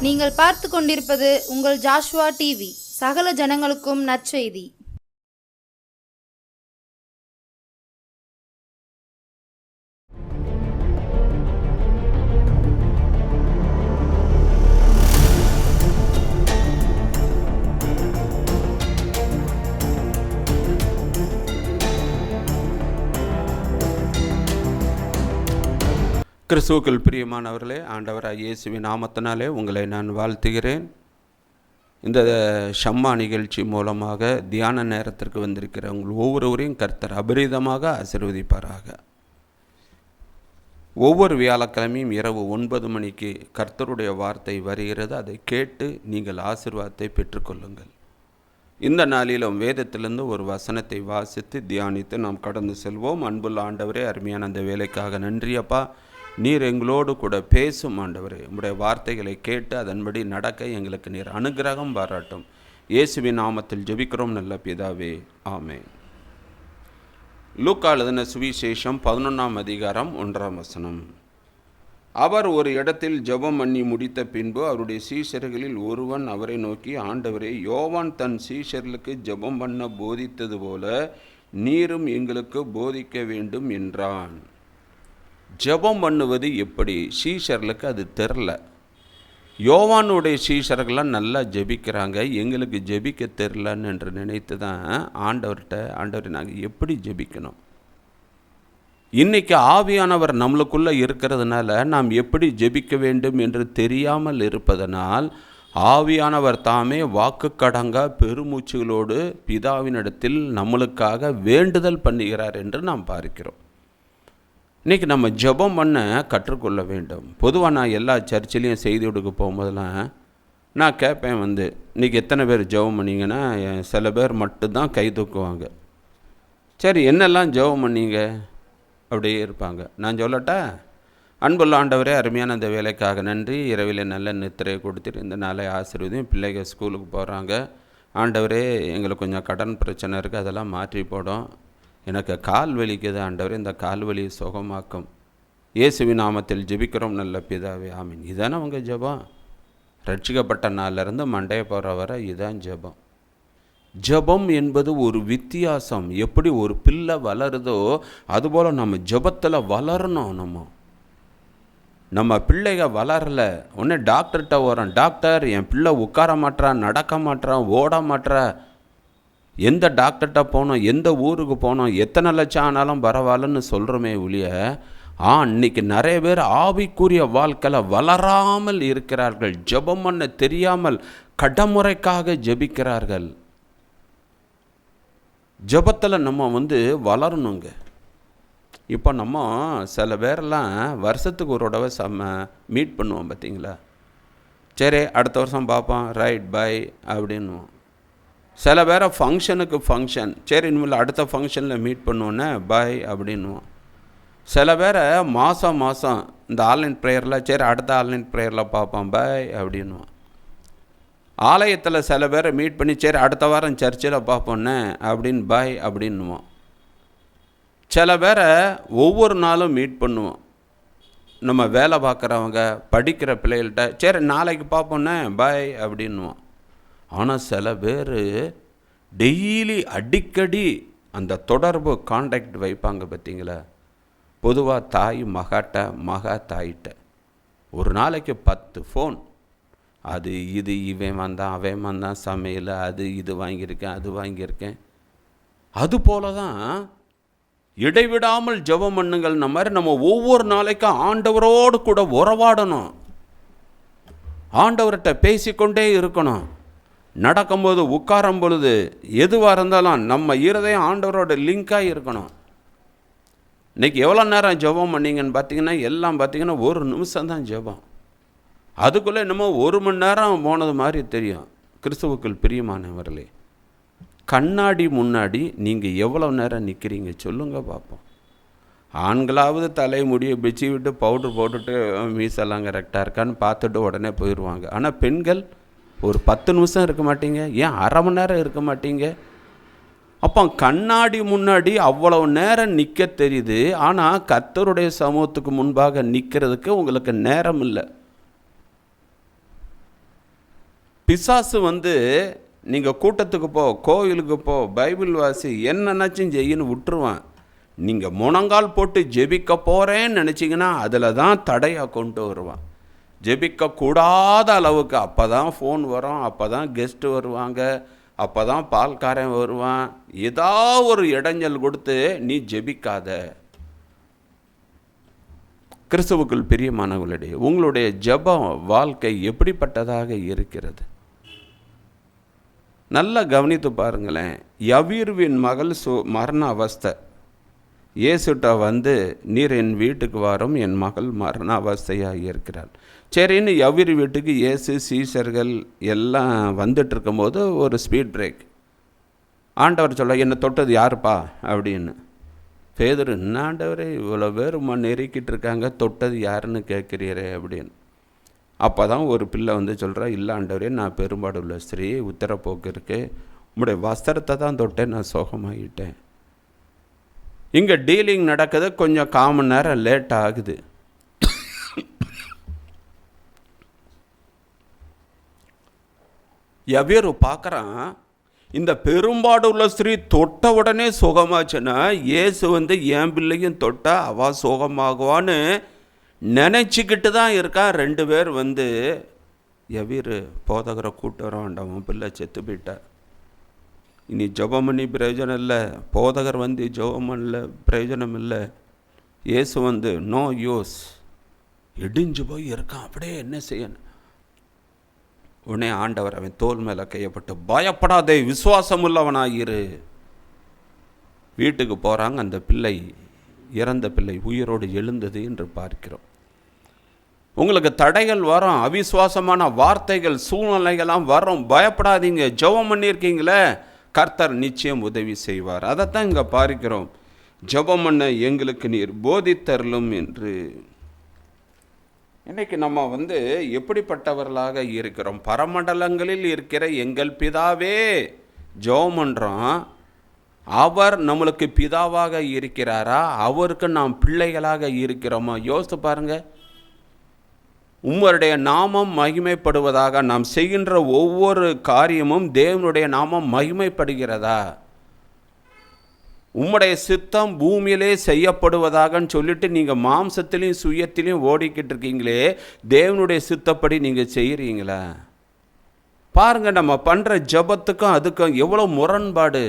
நீங்கள் பார்த்து கொண்டிருப்பது உங்கள் ஜாஷுவா டிவி. சகல ஜனங்களுக்கும் நற்செய்தி. கிறிஸ்துவுக்குள் பிரியமானவர்களே, ஆண்டவராகிய இயேசுவின் நாமத்தினாலே உங்களை நான் வாழ்த்துகிறேன். இந்த ஷம்மா நிகழ்ச்சி மூலமாக தியான நேரத்திற்கு வந்திருக்கிற உங்கள் ஒவ்வொருவரையும் கர்த்தர் அபரிதமாக ஆசீர்வதிப்பாராக. ஒவ்வொரு வியாழக்கிழமையும் இரவு 9 மணிக்கு கர்த்தருடைய வார்த்தை வருகிறது. அதை கேட்டு நீங்கள் ஆசீர்வாதத்தை பெற்றுக்கொள்ளுங்கள். இந்த நாளிலும் வேதத்திலிருந்து ஒரு வசனத்தை வாசித்து தியானித்து நாம் கடந்து செல்வோம். அன்புள்ள ஆண்டவரே, அருமையான அந்த வேலைக்காக நன்றியப்பா. நீர் எங்களோடு கூட பேசும் ஆண்டவரே. உம்முடைய வார்த்தைகளை கேட்டு அதன்படி நடக்க எங்களுக்கு நீர் அனுக்கிரகம் பாராட்டும். இயேசுவின் நாமத்தில் ஜெபிக்கிறோம் நல்ல பிதாவே, ஆமென். லூக்கா எழுதின சுவிசேஷம் 11ஆம் அதிகாரம் 1ஆம் வசனம். அவர் ஒரு இடத்தில் ஜெபம் பண்ணி முடித்த பின்பு அவருடைய சீஷர்களில் ஒருவன் அவரை நோக்கி, ஆண்டவரே, யோவான் தன் சீஷர்களுக்கு ஜெபம் பண்ண போதித்தது போல நீரும் எங்களுக்கு போதிக்க வேண்டும் என்றான். ஜெபம் பண்ணுவது எப்படி? சீஷர்களுக்கு அது தெரில. யோவானுடைய சீஷர்கள்லாம் நல்லா ஜெபிக்கிறாங்க, எங்களுக்கு ஜெபிக்க தெரிலன்னு என்று நினைத்து தான் ஆண்டவரை நாங்கள் எப்படி ஜெபிக்கணும், இன்றைக்கி ஆவியானவர் நம்மளுக்குள்ளே இருக்கிறதுனால நாம் எப்படி ஜெபிக்க வேண்டும் என்று தெரியாமல் இருப்பதனால் ஆவியானவர் தாமே வாக்கு கடங்க பெருமூச்சுகளோடு பிதாவினிடத்தில் நம்மளுக்காக வேண்டுதல் பண்ணுகிறார் என்று நாம் பார்க்கிறோம். இன்றைக்கி நம்ம ஜெபம் பண்ண கற்றுக்கொள்ள வேண்டும். பொதுவாக நான் எல்லா சர்ச்சிலையும் செய்தி கொடுக்க போகும்போதெல்லாம் நான் கேட்பேன், இன்றைக்கி எத்தனை பேர் ஜெபம் பண்ணிங்கன்னா சில பேர் மட்டும்தான் கை தூக்குவாங்க. சரி, என்னெல்லாம் ஜெபம் பண்ணீங்க அப்படியே இருப்பாங்க. நான் சொல்லட்டா? அன்புள்ள ஆண்டவரே, அருமையான அந்த வேலைக்காக நன்றி. இரவில் நல்ல நித்திரையை கொடுத்துட்டு இந்த நாளை ஆசீர்வதியும். பிள்ளைகள் ஸ்கூலுக்கு போகிறாங்க. ஆண்டவரே, எங்களுக்கு கொஞ்சம் கடன் பிரச்சனை இருக்குது, அதெல்லாம் மாற்றி போடும். எனக்கு கால் வலிக்குது ஆண்டவரே, இந்த கால் வலியை சுகமாக்கும். இயேசுவின் நாமத்தில் ஜெபிக்கிறோம் நல்ல பிதாவே, ஆமீன். இதானே அவங்க ஜெபம்? ரட்சிக்கப்பட்ட நாளிலிருந்து மண்டையை போகிற வரை இதான் ஜெபம். ஜெபம் என்பது ஒரு வித்தியாசம். எப்படி ஒரு பிள்ளை வளருதோ அதுபோல் நம்ம ஜெபத்தில் வளரணும். நம்ம பிள்ளைங்க வளரலை, உடனே டாக்டர்கிட்ட வரோம், டாக்டர் என் பிள்ளை உட்கார மாட்றான், நடக்க மாட்றான், ஓட மாட்றா. எந்த டாக்டர்கிட்ட போனோம், எந்த ஊருக்கு போனோம், எத்தனை லட்சம் ஆனாலும் பரவாயில்லன்னு சொல்கிறோமே ஒழிய, இன்றைக்கி நிறைய பேர் ஆவிக்குரிய வாழ்க்கையில் வளராமல் இருக்கிறார்கள். ஜெபம் பண்ண தெரியாமல் கடமுறைக்காக ஜெபிக்கிறார்கள். ஜெபத்தில் நம்ம வளரணுங்க. இப்போ நம்ம சில பேரெல்லாம் வருஷத்துக்கு ஒரு தடவை மீட் பண்ணுவோம் பார்த்தீங்களா? சரி, அடுத்த வருஷம் பார்ப்போம், ரைட் பை அப்படின்வோம். சில பேரை ஃபங்க்ஷன், சரி இனிமேல் அடுத்த ஃபங்க்ஷனில் மீட் பண்ணுவோன்னே பாய் அப்படின்வோம். சில பேரை மாதம் இந்த ஆன்லைன் ப்ரேயரில், சரி அடுத்த ஆன்லைன் ப்ரேயரில் பார்ப்போம் பாய் அப்படின்வோம். ஆலயத்தில் சில பேரை மீட் பண்ணி, சரி அடுத்த வாரம் சர்ச்சில் பார்ப்போன்னே அப்படின்னு பாய் அப்படின்வோம். சில பேரை ஒவ்வொரு நாளும் மீட் பண்ணுவோம். நம்ம வேலை பார்க்குறவங்க, படிக்கிற பிள்ளைகள்கிட்ட, சரி நாளைக்கு பார்ப்போன்னே பாய் அப்படின்வோம். ஆனால் சில பேர் டெய்லி அடிக்கடி அந்த தொடர்பு கான்டாக்ட் வைப்பாங்க பார்த்தீங்களா? பொதுவாக தாய் மகாட்ட, மகா தாயிட்ட ஒரு நாளைக்கு 10 ஃபோன். அது இது, இவன் வந்தான், அவன் வந்தான், சமையல், அது இது வாங்கியிருக்கேன், அது வாங்கியிருக்கேன். அதுபோல தான் இடைவிடாமல் ஜெபம் பண்ணுங்கள். நம்ம ஒவ்வொரு நாளைக்கும் ஆண்டவரோடு கூட உறவாடணும், ஆண்டவர்கிட்ட பேசிக்கொண்டே இருக்கணும். நடக்கும்போது, உட்காரும் பொழுது, எதுவாக இருந்தாலும் நம்ம இருதயம் ஆண்டவரோட லிங்காக இருக்கணும். இன்றைக்கி எவ்வளோ நேரம் ஜெபம் பண்ணிங்கன்னு பார்த்தீங்கன்னா, எல்லாம் பார்த்தீங்கன்னா 1 நிமிஷம் தான் ஜெபம். அதுக்குள்ளே என்னமோ 1 மணி நேரம் போனது மாதிரி தெரியும். கிறிஸ்துவுக்குள் பிரியமானவர்களே, கண்ணாடி முன்னாடி நீங்கள் எவ்வளோ நேரம் நிற்கிறீங்க சொல்லுங்க பார்ப்போம். ஆண்களாவது தலைமுடியை பிச்சு விட்டு பவுடர் போட்டுட்டு மீசெல்லாம் கரெக்டாக இருக்கான்னு பார்த்துட்டு உடனே போயிடுவாங்க. ஆனால் பெண்கள் ஒரு 10 நிமிஷம் இருக்க மாட்டீங்க, ஏன் அரை மணி நேரம் இருக்க மாட்டீங்க? அப்போ கண்ணாடி முன்னாடி அவ்வளவு நேரம் நிற்க தெரியுது, ஆனால் கர்த்தருடைய சமூகத்துக்கு முன்பாக நிற்கிறதுக்கு உங்களுக்கு நேரம் இல்லை. பிசாசு நீங்கள் கூட்டத்துக்கு போ, கோவிலுக்கு போ, பைபிள் வாசி, என்னென்னாச்சும் செய்யன்னு விட்டுருவான். நீங்கள் முழங்கால் போட்டு ஜெபிக்க போகிறேன்னு நினச்சிங்கன்னா அதில் தான் தடையாக கொண்டு வருவான். ஜெபிக்கக்கூடாத அளவுக்கு அப்போ தான் ஃபோன் வரும், அப்போ தான் கெஸ்ட்டு வருவாங்க, அப்போ தான் பால்காரன் வருவான். ஏதாவது ஒரு இடைஞ்சல் கொடுத்து நீ ஜெபிக்காத. கிறிஸ்துவுக்குள் பிரியமானவர்களுடைய உங்களுடைய ஜெப வாழ்க்கை எப்படிப்பட்டதாக இருக்கிறது? நல்லா கவனித்து பாருங்களேன். யவீருவின் மகள் மரண அவஸ்தை. இயேசுட்ட நீர் என் வீட்டுக்கு வரும், என் மகள் மரண அவஸ்தையாக இருக்கிறாள். சரின்னு யவீர் வீட்டுக்கு இயேசு சீஷர்கள் எல்லாம் வந்துட்டு இருக்கும்போது ஒரு ஸ்பீட் பிரேக். ஆண்டவர் சொல்ல, என்னை தொட்டது யாருப்பா அப்படின்னு. பேதுரு, என்ன ஆண்டவரே இவ்வளோ பேர் நெருக்கிட்டு இருக்காங்க, தொட்டது யாருன்னு கேட்குறீரே அப்படின்னு. அப்போ தான் ஒரு பிள்ளை சொல்கிறா, இல்லை ஆண்டவரே, நான் பெரும்பாடு உள்ள ஸ்திரீ, உத்தரப்போக்கு இருக்கு, உங்களுடைய வஸ்திரத்தை தான் தொட்டேன், நான் சோகமாகிட்டேன். இங்கே டீலிங் நடக்குது, கொஞ்சம் 1/4 மணி நேரம் லேட் ஆகுது. யவீரு பார்க்குறான், இந்த பெரும்பாடு உள்ள ஸ்திரீ தொட்ட உடனே சுகமாச்சுன்னா இயேசு என் பிள்ளையும் தொட்டா அவ சுகமாகுவான்னு நினச்சிக்கிட்டு தான் இருக்கான். 2 பேர் யவீரு போதகரை கூட்டு வர வேண்டாம், பிள்ளை செத்து போயிட்டா, இனி ஜெபம் பண்ணி பிரயோஜனம் இல்லை, போதகர் ஜெபம் பண்ணல பிரயோஜனம் இல்லை, இயேசு நோ யூஸ், இடிஞ்சு போய் இருக்கான், அப்படியே என்ன செய்யணும். உடனே ஆண்டவர் அவன் தோல் மேலே கையப்பட்டு, பயப்படாதே, விசுவாசம் உள்ளவனாயிரு. வீட்டுக்கு போகிறாங்க. அந்த பிள்ளை, இறந்த பிள்ளை உயிரோடு எழுந்தது என்று பார்க்கிறோம். உங்களுக்கு தடைகள் வரும், அவிசுவாசமான வார்த்தைகள், சூழ்நிலைகள்லாம் வரும், பயப்படாதீங்க. ஜெபம் பண்ணியிருக்கீங்களே, கர்த்தர் நிச்சயம் உதவி செய்வார். அதைத்தான் இங்கே பார்க்கிறோம். ஜெபம் பண்ண எங்களுக்கு நீர் போதித்தருளும் என்று. இன்றைக்கி நம்ம எப்படிப்பட்டவர்களாக இருக்கிறோம்? பரமண்டலங்களில் இருக்கிற எங்கள் பிதாவே ஜெபம் பண்ணுறோம். அவர் நம்மளுக்கு பிதாவாக இருக்கிறாரா? அவருக்கு நாம் பிள்ளைகளாக இருக்கிறோமா? யோசித்து பாருங்க. உம்முடைய நாமம் மகிமைப்படுவதாக. நாம் செய்கின்ற ஒவ்வொரு காரியமும் தேவனுடைய நாமம் மகிமைப்படுகிறதா? உம்முடைய சித்தம் பூமியிலே செய்யப்படுவதாகன்னு சொல்லிட்டு நீங்கள் மாம்சத்திலையும் சுயத்திலையும் ஓடிக்கிட்டு இருக்கீங்களே, தேவனுடைய சித்தப்படி நீங்கள் செய்கிறீங்களா? பாருங்கள், நம்ம பண்ணுற ஜபத்துக்கும் அதுக்கும் எவ்வளோ முரண்பாடு.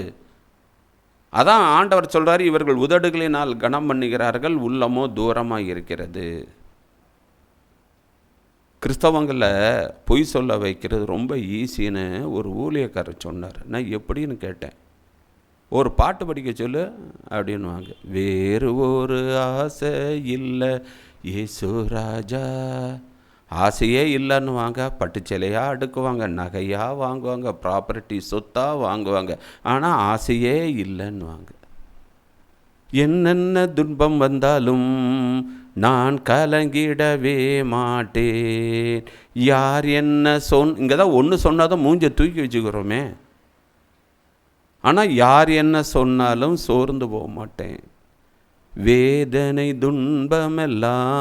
அதான் ஆண்டவர் சொல்கிறார், இவர்கள் உதடுகளினால் கனம் பண்ணுகிறார்கள், உள்ளமோ தூரமாக இருக்கிறது. கிறிஸ்தவங்களை பொய் சொல்ல வைக்கிறது ரொம்ப ஈஸின்னு ஒரு ஊழியக்காரர் சொன்னார். நான் எப்படின்னு கேட்டேன். ஒரு பாட்டு படிக்க சொல்லு அப்படின்வாங்க. வேறு ஒரு ஆசை இல்லை இயேசு ராஜா, ஆசையே இல்லைன்னுவாங்க. பட்டுச்சலையாக அடுக்குவாங்க, நகையாக வாங்குவாங்க, ப்ராப்பர்ட்டி சொத்தாக வாங்குவாங்க, ஆனால் ஆசையே இல்லைன்னுவாங்க. என்னென்ன துன்பம் வந்தாலும் நான் கலங்கிடவே மாட்டேன். யார் என்ன இங்கே தான் ஒன்று சொன்னாதான் மூஞ்சை தூக்கி வச்சுக்கிறோமே. ஆனால் யார் என்ன சொன்னாலும் சோர்ந்து போக மாட்டேன். வேதனை துன்பமெல்லாம்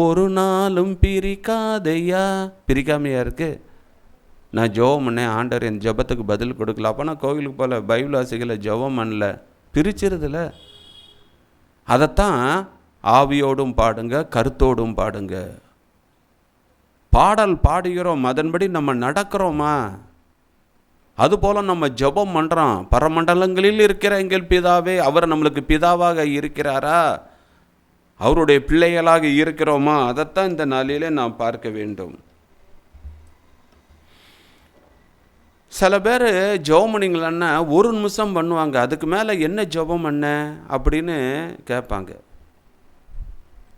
ஒரு நாளும் பிரிக்காதையா. பிரிக்காமையா இருக்கு? நான் ஜெபம் பண்ணேன், ஆண்டவர் என் ஜெபத்துக்கு பதில் கொடுக்கல, அப்போ நான் கோவிலுக்கு போகல, பைபிள் வாசிக்கல, ஜெபம் பண்ணல, பிரிச்சிருதுல. அதைத்தான் ஆவியோடும் பாடுங்க, கருத்தோடும் பாடுங்க. பாடல் பாடுகிறோம், அதன்படி நம்ம நடக்கிறோமா? அதுபோல் நம்ம ஜெபம் பண்ணுறோம். பரமண்டலங்களில் இருக்கிற எங்கள் பிதாவே, அவர் நம்மளுக்கு பிதாவாக இருக்கிறாரா? அவருடைய பிள்ளைகளாக இருக்கிறோமா? அதைத்தான் இந்த நாளிலே நாம் பார்க்க வேண்டும். சில பேர் ஜெபம் பண்ணிங்களன்னா 1 நிமிஷம் பண்ணுவாங்க, அதுக்கு மேலே என்ன ஜெபம் பண்ண அப்படின்னு கேட்பாங்க.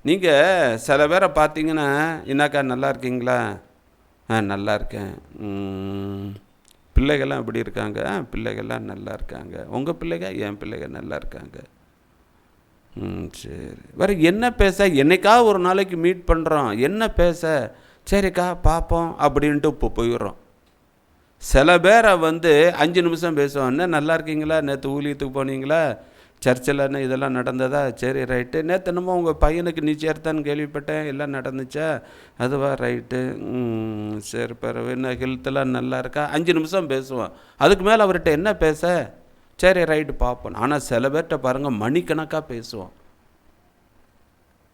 நீங்கள் சில பேரை பார்த்தீங்கன்னா, என்னக்கா நல்லா இருக்கீங்களா? நல்லா இருக்கேன். பிள்ளைகள்லாம் எப்படி இருக்காங்க? பிள்ளைகள்லாம் நல்லா இருக்காங்க. உங்கள் பிள்ளைங்க? என் பிள்ளைங்க நல்லா இருக்காங்க. சரி, வேறு என்ன பேச? என்னைக்காவது ஒரு நாளைக்கு மீட் பண்ணுறோம், என்ன பேச? சரிக்கா பார்ப்போம் அப்படின்ட்டு இப்போ போயிடுறோம். சில பேரை 5 நிமிஷம் பேசுவோம். என்ன நல்லா இருக்கீங்களா? நேற்று ஊழியத்துக்கு போனீங்களா? சர்ச்சில் இதெல்லாம் நடந்ததா? சரி ரைட்டு. நேற்று என்னமோ உங்கள் பையனுக்கு நிச்சயத்தான்னு கேள்விப்பட்டேன், எல்லாம் நடந்துச்சா? அதுவா? ரைட்டு. சரி பிறகு என்ன ஹெல்த்தெல்லாம் நல்லா இருக்கா? 5 நிமிஷம் பேசுவான். அதுக்கு மேலே அவர்கிட்ட என்ன பேச? சரி ரைட்டு பார்ப்போம். ஆனால் சில பேர்கிட்ட பாருங்கள் மணிக்கணக்காக பேசுவான்.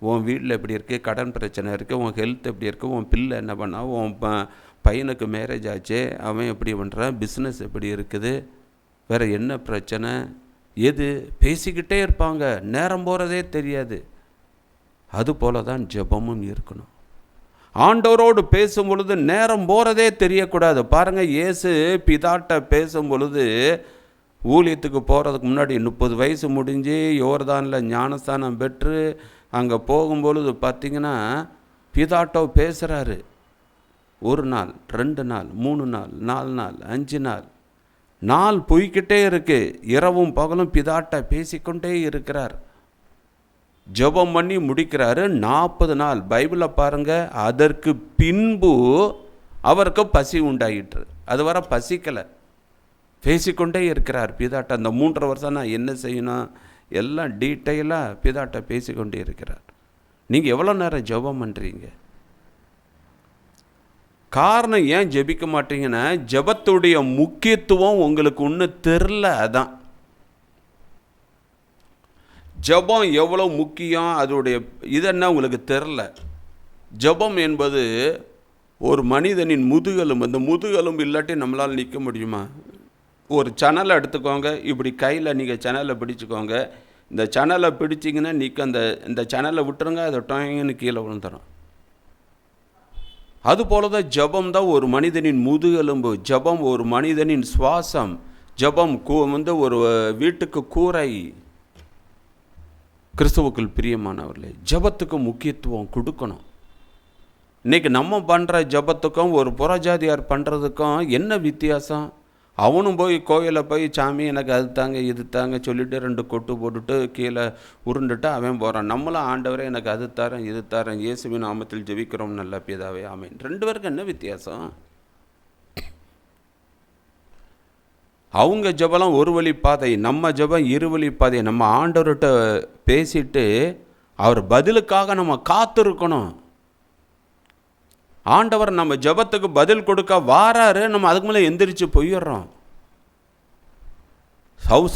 உன் வீட்டில் எப்படி இருக்குது, கடன் பிரச்சனை இருக்குது, உன் ஹெல்த் எப்படி இருக்குது, உன் பிள்ளை என்ன பண்ணா, உன் பையனுக்கு மேரேஜ் ஆச்சு, அவன் எப்படி பண்ணுறான், பிஸ்னஸ் எப்படி இருக்குது, வேறு என்ன பிரச்சனை, எது பேசிக்கிட்டே இருப்பாங்க, நேரம் போகிறதே தெரியாது. அதுபோல தான் ஜெபமும் இருக்கணும். ஆண்டவரோடு பேசும் பொழுது நேரம் போகிறதே தெரியக்கூடாது. பாருங்கள், இயேசு பிதாட்ட பேசும் பொழுது ஊழியத்துக்கு போகிறதுக்கு முன்னாடி 30 வயசு முடிஞ்சு யோர்தானில் ஞானஸ்தானம் பெற்று அங்கே போகும்பொழுது பார்த்திங்கன்னா பிதாட்டோ பேசுகிறாரு. 1 நாள், 2 நாள், 3 நாள், 4 நாள், 5 நாள், நாள் போய்கிட்டே இருக்கு. இரவும் பகலும் பிதாட்ட பேசிக்கொண்டே இருக்கிறார். ஜெபம் பண்ணி முடிக்கிறாரு. 40 நாள் பைபிளை பாருங்கள். அதற்கு பின்பு அவருக்கு பசி உண்டாயிற்று. அது வர பசிக்கலை, பேசிக்கொண்டே இருக்கிறார் பிதாட்ட. அந்த 3.5 வருஷம் நான் என்ன செய்யணும் எல்லாம் டீட்டெயிலாக பிதாட்ட பேசிக்கொண்டே இருக்கிறார். நீங்கள் எவ்வளோ நேரம் ஜெபம் பண்ணுறீங்க? காரணம் ஏன் ஜெபிக்க மாட்டீங்கன்னா, ஜெபத்துடைய முக்கியத்துவம் உங்களுக்கு ஒன்றும் தெரில. அதான் ஜெபம் எவ்வளோ முக்கியம், அதோடைய இதென்ன உங்களுக்கு தெரில. ஜெபம் என்பது ஒரு மனிதனின் முதுகெலும்பு. அந்த முதுகெலும்பு இல்லாட்டி நம்மளால் நிற்க முடியுமா? ஒரு சணலை எடுத்துக்கோங்க, இப்படி கையில் நீங்கள் சணலை பிடிச்சிக்கோங்க. இந்த சணலை பிடிச்சிங்கன்னா இந்த சணலை விட்டுருங்க, அதை டொயங்கன்னு கீழே விழுந்துடும். அதுபோல தான் ஜெபம் தான் ஒரு மனிதனின் முதுகெலும்பு. ஜெபம் ஒரு மனிதனின் சுவாசம். ஜெபம் ஒரு வீட்டுக்கு கூரை. கிறிஸ்துவுக்குள் பிரியமானவர்களே, ஜெபத்துக்கு முக்கியத்துவம் கொடுக்கணும். இன்றைக்கி நம்ம பண்ணுற ஜெபத்துக்கும் ஒரு புறஜாதியார் பண்ணுறதுக்கும் என்ன வித்தியாசம்? அவனும் போய் கோயிலில் போய் சாமி எனக்கு அது தாங்க இது தாங்க சொல்லிவிட்டு 2 கொட்டு போட்டுட்டு கீழே உருண்டுட்டு அவன் போகிறான். நம்மளும் ஆண்டவரே எனக்கு அது தரேன் இது தரேன், இயேசுவின் நாமத்தில் ஜெபிக்கிறோம் நல்ல பிதாவே ஆமென். 2 பேருக்கு என்ன வித்தியாசம்? அவங்க ஜெபம் ஒரு வழி பாதை, நம்ம ஜெபம் 2 வழி பாதை. நம்ம ஆண்டவர்கிட்ட பேசிட்டு அவர் பதிலுக்காக நம்ம காத்திருக்கணும். ஆண்டவர் நம்ம ஜெபத்துக்கு பதில் கொடுக்க வாராரு, நம்ம அதுக்கு மேலே எந்திரிச்சு போயிடுறோம்.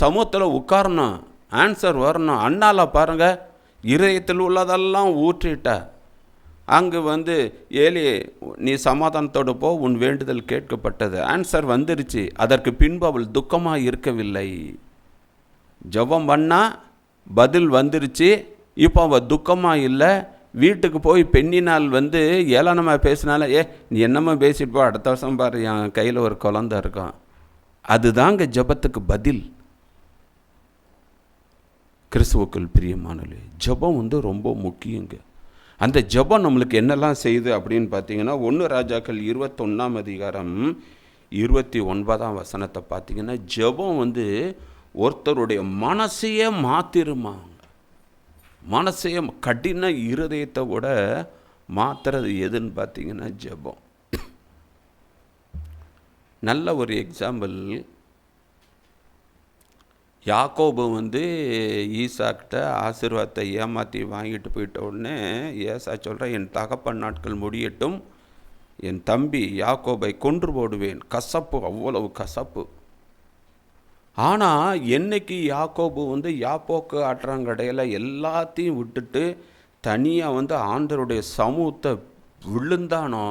சமூகத்தில் உட்காரணும், ஆன்சர் வரணும். அண்ணால பாருங்க, இதயத்தில் உள்ளதெல்லாம் ஊற்றிட்ட. அங்கு ஏலி நீ சமாதானத்தோடு போ, உன் வேண்டுதல் கேட்கப்பட்டது. ஆன்சர் வந்துருச்சு. அதற்கு பின்பு அவள் துக்கமாக இருக்கவில்லை. ஜெபம் பண்ணால் பதில் வந்துருச்சு. இப்போ அவள் துக்கமாக இல்லை. வீட்டுக்கு போய் பெண்ணினால் ஏளனமாக பேசினால, நீ என்னம்மா பேசிட்டு போ, அடுத்த வருஷம் பாரு என் கையில் ஒரு குழந்தை இருக்கும். அதுதாங்க ஜெபத்துக்கு பதில். கிறிஸ்துவுக்குள் பிரியமானவர்களே, ஜெபம் ரொம்ப முக்கியங்க. அந்த ஜெபம் நம்மளுக்கு என்னெல்லாம் செய்யுது அப்படின்னு பார்த்தீங்கன்னா, 1 ராஜாக்கள் 21ஆம் அதிகாரம் 29ஆம் வசனத்தை பார்த்தீங்கன்னா, ஜெபம் ஒருத்தருடைய மனசையே மாற்றிருமா. மனசைய கடின இருதயத்தை கூட மாற்றுறது எதுன்னு பார்த்தீங்கன்னா ஜெபம். நல்ல ஒரு எக்ஸாம்பிள், யாக்கோபு ஈசாக்கிட்ட ஆசீர்வாதத்தை ஏமாற்றி வாங்கிட்டு போயிட்ட உடனே ஏசா சொல்கிற, என் தகப்பன் நாட்கள் முடியட்டும், என் தம்பி யாக்கோபை கொன்று போடுவேன். கசப்பு, அவ்வளவு கசப்பு. ஆனால் என்னைக்கு யாக்கோபு யாப்போக்கு ஆற்றங்கடையில் எல்லாத்தையும் விட்டுட்டு தனியாக ஆண்டவருடைய சமூகத்தை விழுந்தானோ,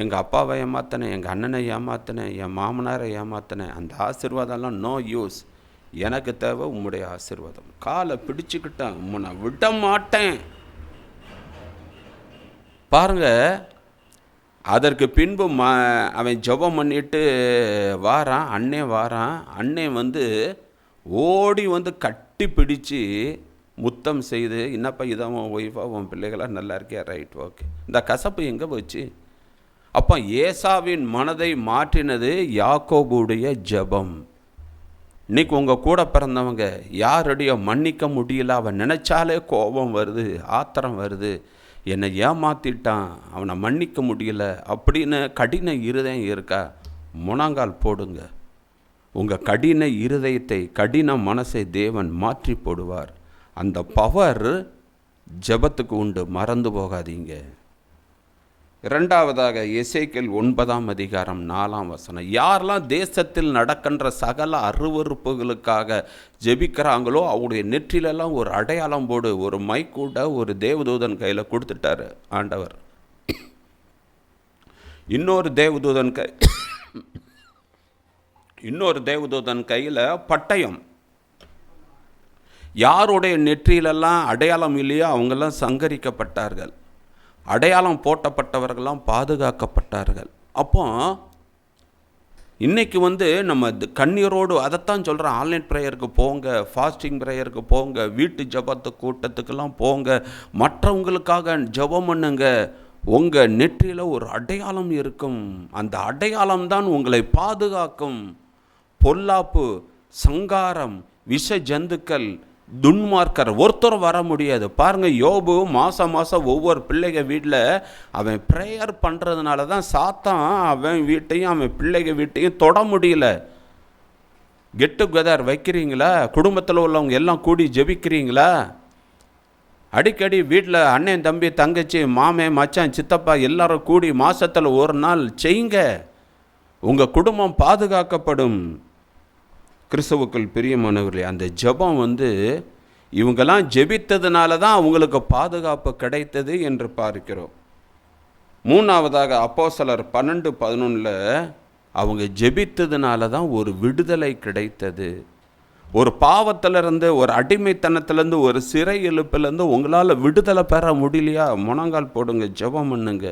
எங்கள் அப்பாவை ஏமாத்தினேன், எங்கள் அண்ணனை ஏமாத்தினேன், என் மாமனாரை ஏமாத்தினேன், அந்த ஆசீர்வாதம்லாம் நோ யூஸ், எனக்கு தேவை உம்முடைய ஆசீர்வாதம். காலை பிடிச்சிக்கிட்டேன், உன்னை விட மாட்டேன். பாருங்கள், அதற்கு பின்பு அவன் ஜெபம் பண்ணிட்டு வாரான். அண்ணே ஓடி கட்டி பிடிச்சு முத்தம் செய்து, என்னப்பா இதான் உன் ஒய்ஃபா, உன் பிள்ளைகளாக நல்லா இருக்கியா? Right, okay. இந்த கசப்பு எங்கே போச்சு? அப்போ ஏசாவின் மனதை மாற்றினது யாக்கோபுடைய ஜெபம். இன்னைக்கு உங்கள் கூட பிறந்தவங்க யாருடைய மன்னிக்க முடியல, அவன் நினச்சாலே கோபம் வருது, ஆத்திரம் வருது, என்னை ஏமாற்றிட்டான், அவனை மன்னிக்க முடியல அப்படின்னு கடின இருதயம் இருக்கா? முழங்கால் போடுங்க. உங்கள் கடின இருதயத்தை, கடின மனசை தேவன் மாற்றி போடுவார். அந்த பவர் ஜெபத்துக்கு உண்டு, மறந்து போகாதீங்க. இரண்டாவதாக எசேக்கியேல் 9:4 யாரெல்லாம் தேசத்தில் நடக்கின்ற சகல அருவருப்புகளுக்காக ஜெபிக்கிறாங்களோ அவருடைய நெற்றிலெல்லாம் ஒரு அடையாளம் போடு. ஒரு மைக்கூட ஒரு தேவதூதன் கையில் கொடுத்துட்டாரு ஆண்டவர். இன்னொரு தேவதூதன் கையில் பட்டயம். யாருடைய நெற்றியிலெல்லாம் அடையாளம் இல்லையோ அவங்கெல்லாம் சங்கரிக்கப்பட்டார்கள். அடையாளம் போட்டப்பட்டவர்கள்லாம் பாதுகாக்கப்பட்டார்கள். அப்போ இன்றைக்கி நம்ம கண்ணீரோடு அதைத்தான் சொல்கிறேன். ஆன்லைன் ப்ரேயருக்கு போங்க, ஃபாஸ்டிங் ப்ரேயருக்கு போங்க, வீட்டு ஜபத்து கூட்டத்துக்கெல்லாம் போங்க, மற்றவங்களுக்காக ஜபம் பண்ணுங்க. உங்கள் நெற்றியில் ஒரு அடையாளம் இருக்கும். அந்த அடையாளம் தான் உங்களை பாதுகாக்கும். பொல்லாப்பு, சங்காரம், விஷ ஜந்துக்கள், துன்மார்க்கர் ஒருத்தர் வர முடியாது. பாருங்கள், யோபு மாதம் ஒவ்வொரு பிள்ளைங்க வீட்டில் அவன் ப்ரேயர் பண்ணுறதுனால தான் சாத்தான் அவன் வீட்டையும் அவன் பிள்ளைங்க வீட்டையும் தொட முடியல. கெட் டுகெதர் வைக்கிறீங்களா? குடும்பத்தில் உள்ளவங்க எல்லாம் கூடி ஜெபிக்கிறீங்களா? அடிக்கடி வீட்டில் அண்ணன், தம்பி, தங்கச்சி, மாமன், மச்சான், சித்தப்பா எல்லாரும் கூடி மாதத்தில் ஒரு நாள் செய்யுங்க. உங்கள் குடும்பம் பாதுகாக்கப்படும். கிறிஸ்துவுக்குள் பிரியமானவர்களே, அந்த ஜெபம் இவங்கெல்லாம் ஜெபித்ததுனால தான் அவங்களுக்கு பாதுகாப்பு கிடைத்தது என்று பார்க்கிறோம். மூணாவதாக அப்போஸ்தலர் 12:11 அவங்க ஜெபித்ததுனால தான் ஒரு விடுதலை கிடைத்தது. ஒரு பாவத்திலிருந்து, ஒரு அடிமைத்தனத்திலேருந்து, ஒரு சிறை இழுப்பிலேருந்து உங்களால் விடுதலை பெற முடியலையா? முழங்கால் போடுங்க, ஜெபம் பண்ணுங்க,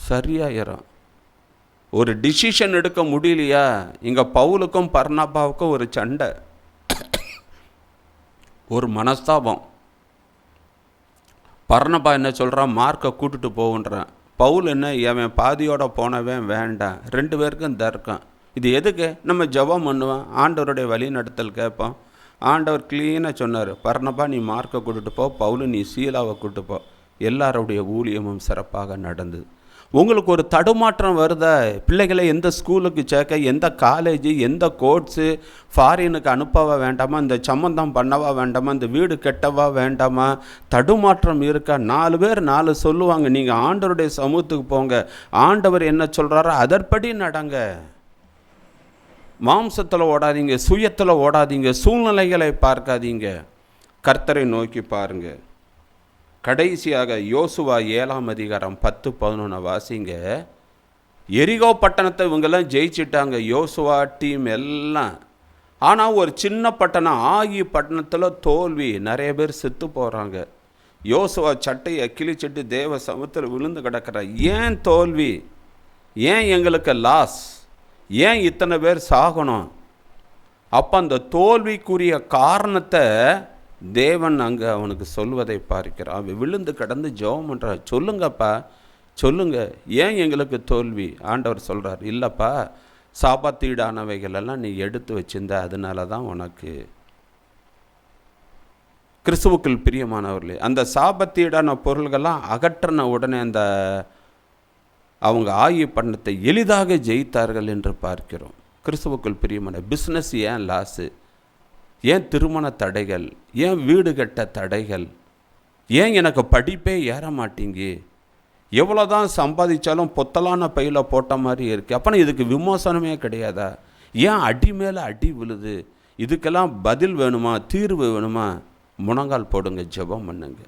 சரியாயிரும். ஒரு டிசிஷன் எடுக்க முடியலையா? இங்கே பவுலுக்கும் பர்னபாவுக்கும் ஒரு சண்டை, ஒரு மனஸ்தாபம். பர்னபா என்ன சொல்கிறான்? மார்க்கை கூட்டுட்டு போகுன்றான். பவுல் என்ன, அவன் பாதியோட போனவன் வேண்டாம். 2 பேருக்கும் தர்க்கம். இது எதுக்கு? நம்ம ஜெபம் பண்ணுவோம், ஆண்டவருடைய வழி நடத்தல் கேட்போம். ஆண்டவர் க்ளீனாக சொன்னார், பர்னபா நீ மார்க்கை கூட்டுட்டு போ, பவுலு நீ சீலாவை கூட்டு போ. எல்லாருடைய ஊழியமும் சிறப்பாக நடந்தது. உங்களுக்கு ஒரு தடுமாற்றம் வருதா? பிள்ளைகளை எந்த ஸ்கூலுக்கு சேர்க்க, எந்த காலேஜு, எந்த கோர்ஸு, ஃபாரினுக்கு அனுப்பவா வேண்டாமா, இந்த சம்மந்தம் பண்ணவா வேண்டாமா, இந்த வீடு கெட்டவா வேண்டாமா? தடுமாற்றம் இருக்கா? 4 பேர் 4 சொல்லுவாங்க. நீங்கள் ஆண்டவருடைய சமூகத்துக்கு போங்க, ஆண்டவர் என்ன சொல்கிறாரோ அதற்படி நடங்க. மாம்சத்தில் ஓடாதீங்க, சுயத்தில் ஓடாதீங்க, சூழ்நிலைகளை பார்க்காதீங்க, கர்த்தரை நோக்கி பாருங்க. கடைசியாக யோசுவா 7:10-11 வாசிங்க. எரிகோ பட்டணத்தை இவங்கெல்லாம் ஜெயிச்சிட்டாங்க, யோசுவா டீம் எல்லாம். ஆனால் ஒரு சின்ன பட்டணம் ஆகி பட்டணத்தில் தோல்வி, நிறைய பேர் செத்து போகிறாங்க. யோசுவா சட்டையை கிழிச்சிட்டு தேவ சமூகத்தில் விழுந்து கிடக்கிறார். ஏன் தோல்வி? ஏன் எங்களுக்கு லாஸ்? ஏன் இத்தனை பேர் சாகணும்? அப்போ அந்த தோல்விக்குரிய காரணத்தை தேவன் அங்கே அவனுக்கு சொல்வதை பார்க்கிறான். அவன் விழுந்து கடந்து ஜெபம் பண்ணுறான். சொல்லுங்கப்பா, சொல்லுங்க, ஏன் எங்களுக்கு தோல்வி? ஆண்டவர் சொல்கிறார், இல்லைப்பா, சாபத்தீடானவைகளெல்லாம் நீ எடுத்து வச்சிருந்த, அதனால தான் உனக்கு. கிறிஸ்துவுக்குள் பிரியமானவர்களே, அந்த சாபத்தீடான பொருள்கள்லாம் அகற்றின உடனே அந்த அவங்க ஆயி பட்டணத்தை எளிதாக ஜெயித்தார்கள் என்று பார்க்கிறோம். கிறிஸ்துவுக்குள் பிரியமான பிஸ்னஸ் ஏன் லாஸு? ஏன் திருமண தடைகள்? ஏன் வீடு கட்ட தடைகள்? ஏன் எனக்கு படிப்பே ஏற மாட்டேங்க? எவ்வளோ தான் சம்பாதிச்சாலும் பொத்தலான பையில் போட்ட மாதிரி இருக்குது. அப்போனா இதுக்கு விமோசனமே கிடையாதா? ஏன் அடி மேலே அடி விழுது? இதுக்கெல்லாம் பதில் வேணுமா? தீர்வு வேணுமா? முழங்கால் போடுங்க, ஜெபம் பண்ணுங்க.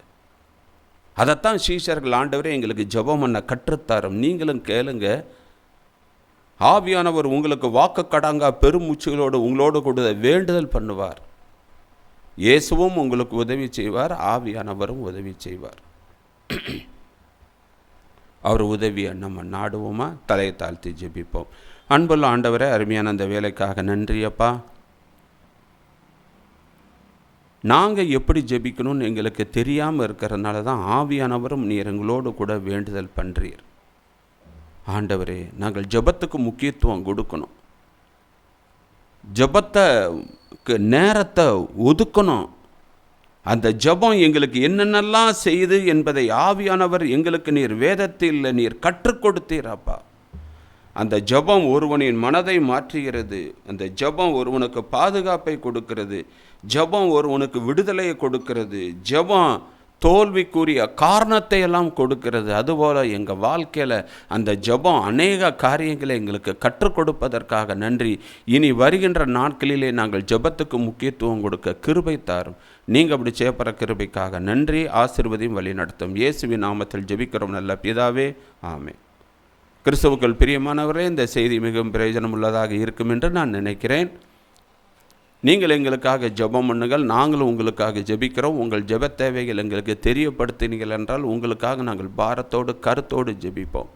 அதைத்தான் சீஷர்கள் ஆண்டவரே எங்களுக்கு ஜெபம் பண்ண கற்றுத்தாரும், நீங்களும் கேளுங்க. ஆவியானவர் உங்களுக்கு வாக்கு கடங்கா பெருமூச்சுகளோடு உங்களோடு கூட வேண்டுதல் பண்ணுவார். இயேசுவும் உங்களுக்கு உதவி செய்வார், ஆவியானவரும் உதவி செய்வார். அவர் உதவியை நம்ம நாடுவோமா? தலையை தாழ்த்தி ஜெபிப்போம். அன்புள்ள ஆண்டவரே, அருமையான அந்த வேலைக்காக நன்றியப்பா. நாங்கள் எப்படி ஜெபிக்கணும்னு எங்களுக்கு தெரியாமல் இருக்கிறதுனால தான் ஆவியானவரும் நீர் எங்களோடு கூட வேண்டுதல் பண்ணுறீர். ஆண்டவரே, நாங்கள் ஜெபத்துக்கு முக்கியத்துவம் கொடுக்கணும், ஜெபத்துக்கு நேரத்தை ஒதுக்கணும். அந்த ஜெபம் எங்களுக்கு என்னென்னலாம் செய்யுது என்பதை ஆவியானவர் எங்களுக்கு நீர் வேதத்தில் நீர் கற்றுக் கொடுத்தீர் அப்பா. அந்த ஜெபம் ஒருவனின் மனதை மாற்றுகிறது. அந்த ஜெபம் ஒருவனுக்கு பாதுகாப்பை கொடுக்கிறது. ஜெபம் ஒருவனுக்கு விடுதலையை கொடுக்கிறது. ஜெபம் தோல்விக்குரிய காரணத்தை எல்லாம் கொடுக்கிறது. அதுபோல் எங்கள் வாழ்க்கையில் அந்த ஜெபம் அநேக காரியங்களை எங்களுக்கு கற்றுக் கொடுப்பதற்காக நன்றி. இனி வருகின்ற நாட்களிலே நாங்கள் ஜெபத்துக்கு முக்கியத்துவம் கொடுக்க கிருபை தாரும். நீங்கள் அப்படி செய்யப்படுற கிருபைக்காக நன்றி. ஆசீர்வதியும் வழி நடத்தும். இயேசுவின் நாமத்தில் ஜெபிக்கிறோம் நல்ல பிதாவே, ஆமென். கிறிஸ்துவுக்குள் பிரியமானவர்களே, இந்த செய்தி மிகவும் பிரயோஜனம் உள்ளதாக இருக்கும் என்று நான் நினைக்கிறேன். நீங்கள் எங்களுக்காக ஜெபம் பண்ணுங்கள், நாங்களும் உங்களுக்காக ஜெபிக்கிறோம். உங்கள் ஜெப தேவைகள் எங்களுக்கு தெரியப்படுத்தினீர்கள் என்றால் உங்களுக்காக நாங்கள் பாரத்தோடு கருத்தோடு ஜெபிப்போம்.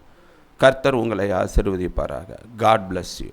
கர்த்தர் உங்களை ஆசீர்வதிப்பாராக. God bless you.